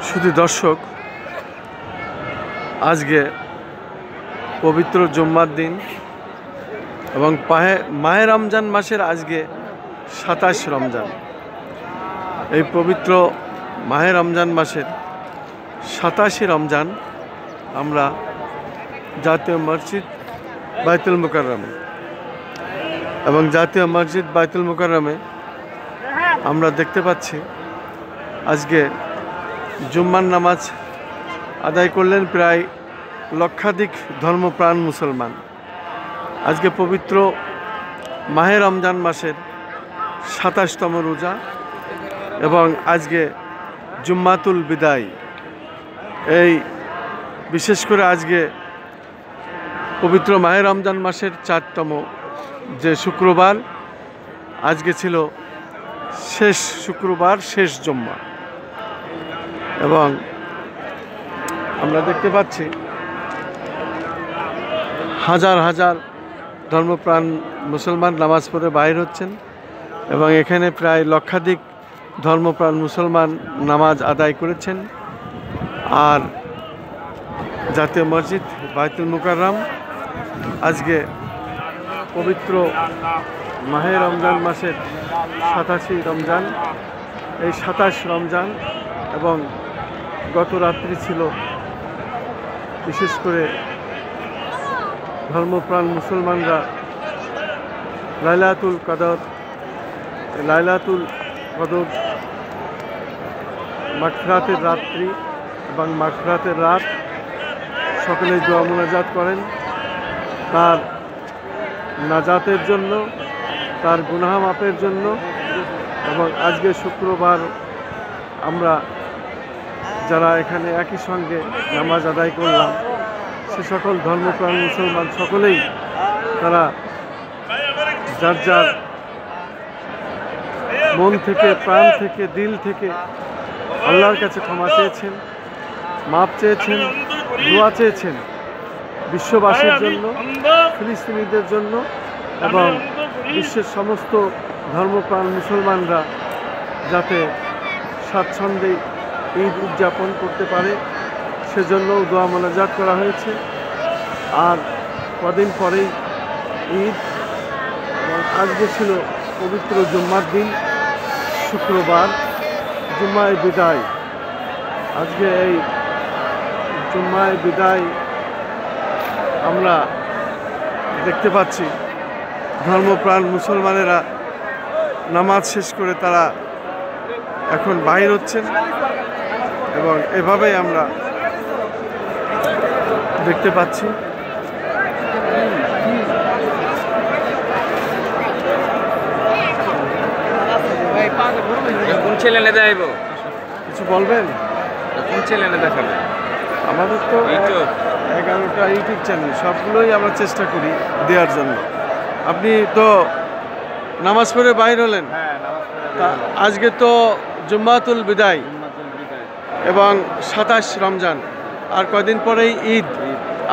শুধু দর্শক, আজকে পবিত্র জুম্মার দিন এবং মাহে রমজান মাসের আজকে ২৭ রমজান। এই পবিত্র মাহে রমজান মাসের ২৭ রমজান আমরা জাতীয় মসজিদ বাইতুল মুকাররমে এবং জাতীয় মসজিদ বাইতুল মুকাররমে আমরা দেখতে পাচ্ছি আজকে জুম্মার নামাজ আদায় করলেন প্রায় লক্ষাধিক ধর্মপ্রাণ মুসলমান। আজকে পবিত্র মাহে রমজান মাসের ২৭তম রোজা এবং আজকে জুম্মাতুল বিদায়। এই বিশেষ করে আজকে পবিত্র মাহে রমজান মাসের ৪তম যে শুক্রবার, আজকে ছিল শেষ শুক্রবার, শেষ জুম্মা। এবং আমরা দেখতে পাচ্ছি হাজার হাজার ধর্মপ্রাণ মুসলমান নামাজ পড়ে বাইর হচ্ছেন এবং এখানে প্রায় লক্ষাধিক ধর্মপ্রাণ মুসলমান নামাজ আদায় করেছেন। আর জাতীয় মসজিদ বাইতুল মুকাররম আজকে পবিত্র মাহে রমজান মাসের ৮৭ রমজান, এই ২৭ রমজান এবং গত রাত্রি ছিল বিশেষ করে ধর্মপ্রাণ মুসলমানরা লাইলাতুল কদর মাগফিরাতের রাত্রি এবং মাগফিরাতের রাত সকলে দোয়া মুনাজাত করেন তার নাজাতের জন্য, তার গুনাহ মাফের জন্য। এবং আজকে শুক্রবার আমরা যারা এখানে একই সঙ্গে নামাজ আদায় করলাম, সে সকল ধর্মপ্রাণ মুসলমান সকলেই তারা যার যার মন থেকে, প্রাণ থেকে, দিল থেকে আল্লাহর কাছে ক্ষমা চেয়েছেন, মাপ চেয়েছেন, দোয়া চেয়েছেন বিশ্ববাসীর জন্য, ফিলিস্তিনিদের জন্য এবং বিশ্বের সমস্ত ধর্মপ্রাণ মুসলমানরা যাতে স্বাচ্ছন্দ্যে ঈদ উদযাপন করতে পারে সেজন্যও দোয়া মোনাজাত করা হয়েছে। আর কদিন পরেই ঈদ এবং আজকে ছিল পবিত্র জুম্মার দিন, শুক্রবার, জুম্মায় বিদায়। আজকে এই জুম্মায় বিদায় আমরা দেখতে পাচ্ছি ধর্মপ্রাণ মুসলমানেরা নামাজ শেষ করে তারা এখন বাইর হচ্ছেন এবং এভাবেই আমরা দেখতে পাচ্ছি। কোন চ্যানেলে দেখাইব? কিছু বলবেন? কোন চ্যানেলে দেখাবে? আমাদের তো 11টা ইউটিউব চ্যানেল, সবগুলোই আমরা চেষ্টা করি দেওয়ার জন্য। আপনি তো নামাজ পড়ে বাইর হলেন, আজকে তো জুম্মাতুল বিদায় এবং ২৭ রমজান, আর কয়দিন পরেই ঈদ।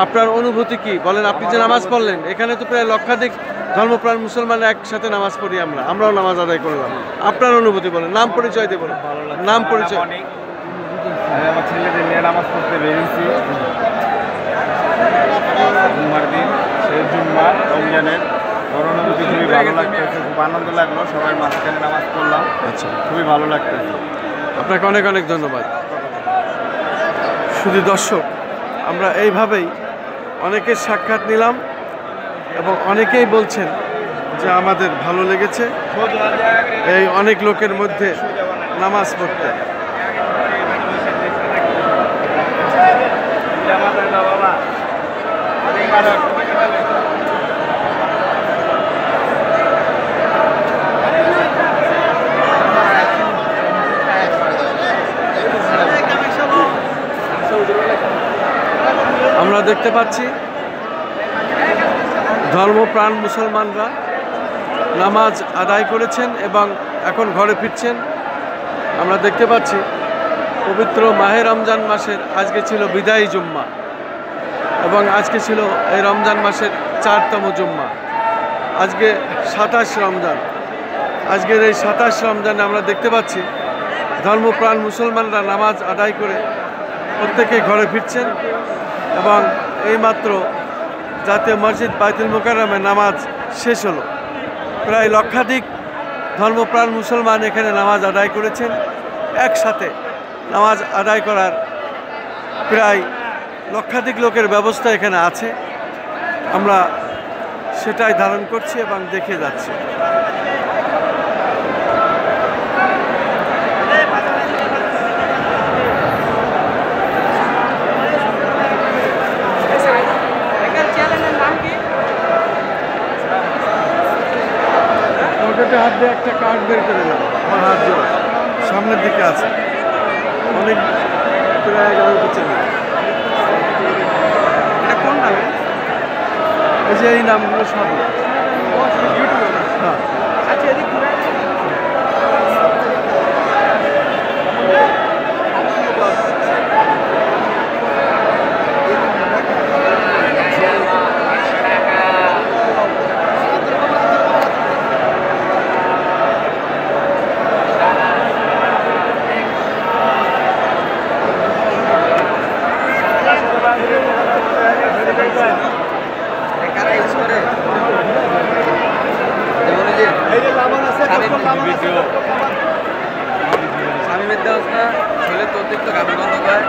আপনার অনুভূতি কি বলেন? আপনি যে নামাজ পড়লেন, এখানে তো প্রায় লক্ষাধিক ধর্মপ্রাণ মুসলমান একসাথে নামাজ পড়ি, আমরাও নামাজ আদায় করলাম। আপনার অনুভূতি বলেন, নাম পরিচয় দেবো। নাম পরিচয়? আমার ছেলেদের নিয়ে নামাজ পড়তে বেরিয়েছি জুম্মার দিন, সেই জুম্মা রমজানের অনুভূতি খুবই ভালো লাগতেছে, খুব আনন্দ লাগলো। সবাই মাঝখানে নামাজ পড়লাম, আচ্ছা, খুবই ভালো লাগতেছে। আপনাকে অনেক অনেক ধন্যবাদ। শুধু দর্শক, আমরা এইভাবেই অনেকের সাক্ষাৎ নিলাম এবং অনেকেই বলছেন যে আমাদের ভালো লেগেছে এই অনেক লোকের মধ্যে নামাজ পড়তে। আমরা দেখতে পাচ্ছি ধর্মপ্রাণ মুসলমানরা নামাজ আদায় করেছেন এবং এখন ঘরে ফিরছেন। আমরা দেখতে পাচ্ছি পবিত্র মাহে রমজান মাসের আজকে ছিল বিদায়ী জুম্মা এবং আজকে ছিল এই রমজান মাসের ৪তম জুম্মা। আজকে ২৭ রমজান। আজকের এই ২৭ রমজানে আমরা দেখতে পাচ্ছি ধর্মপ্রাণ মুসলমানরা নামাজ আদায় করে প্রত্যেকে ঘরে ফিরছেন এবং এইমাত্র জাতীয় মসজিদ বাইতুল মুকাররমে নামাজ শেষ হলো। প্রায় লক্ষাধিক ধর্মপ্রাণ মুসলমান এখানে নামাজ আদায় করেছেন। একসাথে নামাজ আদায় করার প্রায় লক্ষাধিক লোকের ব্যবস্থা এখানে আছে। আমরা সেটাই ধারণ করছি এবং দেখে যাচ্ছি। পকেটে হাত দিয়ে একটা কার্ড বের করে নেব, আমার হাত জোড়া সামনের দিকে আছে, অনেক প্রায় 11 চ্যানেল। এটা কোন নামে? এই যে এই নামগুলো সব হ্যাঁ। আচ্ছা এদিক স্বামীমের দেওয়া ছেলে তো অতিরিক্ত গান বন্ধ করে।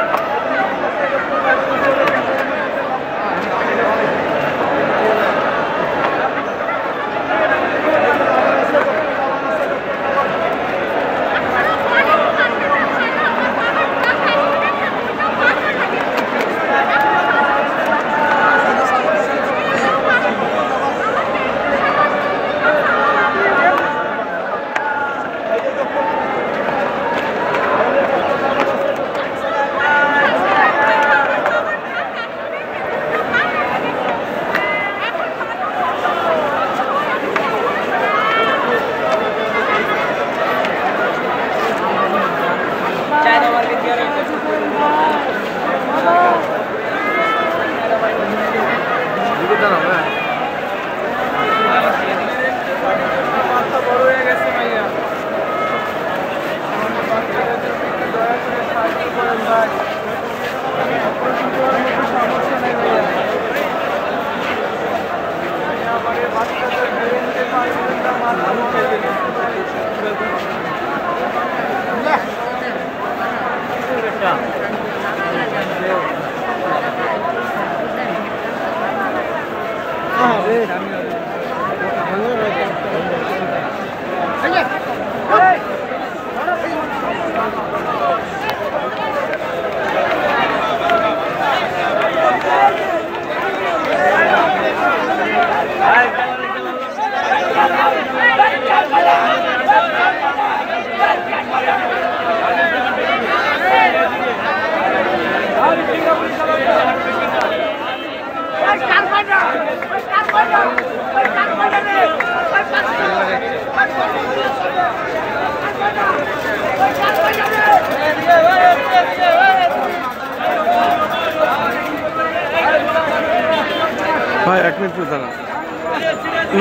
ভাই এক মিনিট দাঁড়ান।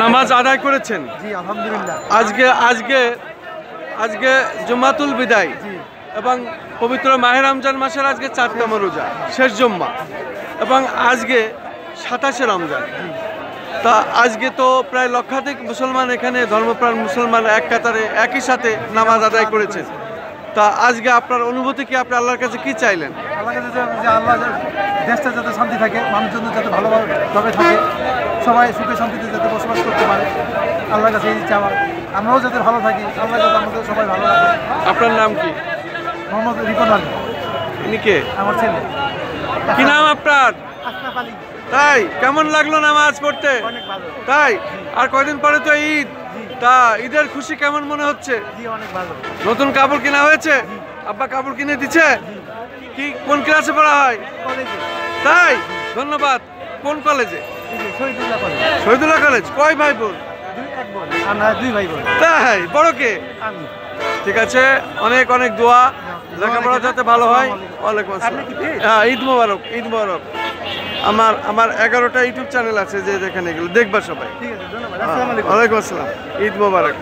নামাজ আদায় করেছেন? জি আলহামদুলিল্লাহ। আজকে জুমাতুল বিদায় এবং পবিত্র মাহে রমজান মাসের আজকে 4তম রোজা, শেষ জুম্মা, এবং আজকে 27শে রমজান। তা আজকে তো প্রায় লক্ষাধিক মুসলমান এখানে ধর্মপ্রাণ মুসলমান এক কাতারে একই সাথে নামাজ আদায় করেছেন। তা আজকে আপনার অনুভূতি কি? আপনি আল্লাহর কাছে কি চাইলেন? আল্লাহর কাছে যে আল্লাহ দেশটা যাতে শান্তি থাকে, মানুষজন যাতে ভালোভাবে থাকে, সবাই সুখে শান্তিতে যাতে বসবাস করতে পারে, আল্লাহর কাছে এই চাওয়া। আমরাও যাতে ভালো থাকি, আল্লাহ যাতে আমাদের সবাই ভালো থাকে। আপনার নাম কি? মোহাম্মদ রিপন আলী। ইনি কে? আমার ছেলে। কি নাম আপনার? আশরাফ আলী। তাই? কেমন লাগলো নামাজ পড়তে? অনেক ভালো। তাই? আর কয়দিন পরে তো ঈদ, তা ঈদের খুশি কেমন মনে হচ্ছে? জি অনেক ভালো। নতুন কাপড় কেনা হয়েছে? আব্বা কাপড় কিনে দিচ্ছে? কি কোন ক্লাসে পড়া হয়? কলেজে। তাই? ধন্যবাদ। কোন কলেজে? শহীদুল্লাহ কলেজ। শহীদুল্লাহ কলেজ। কয় ভাই বোন? এক বোন। আমরা 2 ভাই বোন। তাই? বড় কে? আমি। ঠিক আছে, অনেক অনেক দোয়া, লেখাপড়া যাতে ভালো হয়। ওয়ালাইকুম আসসালাম। হ্যাঁ, ঈদ মোবারক, ঈদ মোবারক। আমার 11টা ইউটিউব চ্যানেল আছে, যে যেখানে এগুলো দেখবা সবাই। ঠিক আছে, ধন্যবাদ। আসসালামু আলাইকুম। ওয়ালাইকুম আসসালাম। ঈদ মোবারক।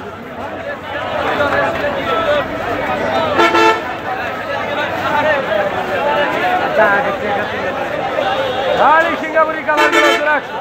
কালারগুলো চলে আসছে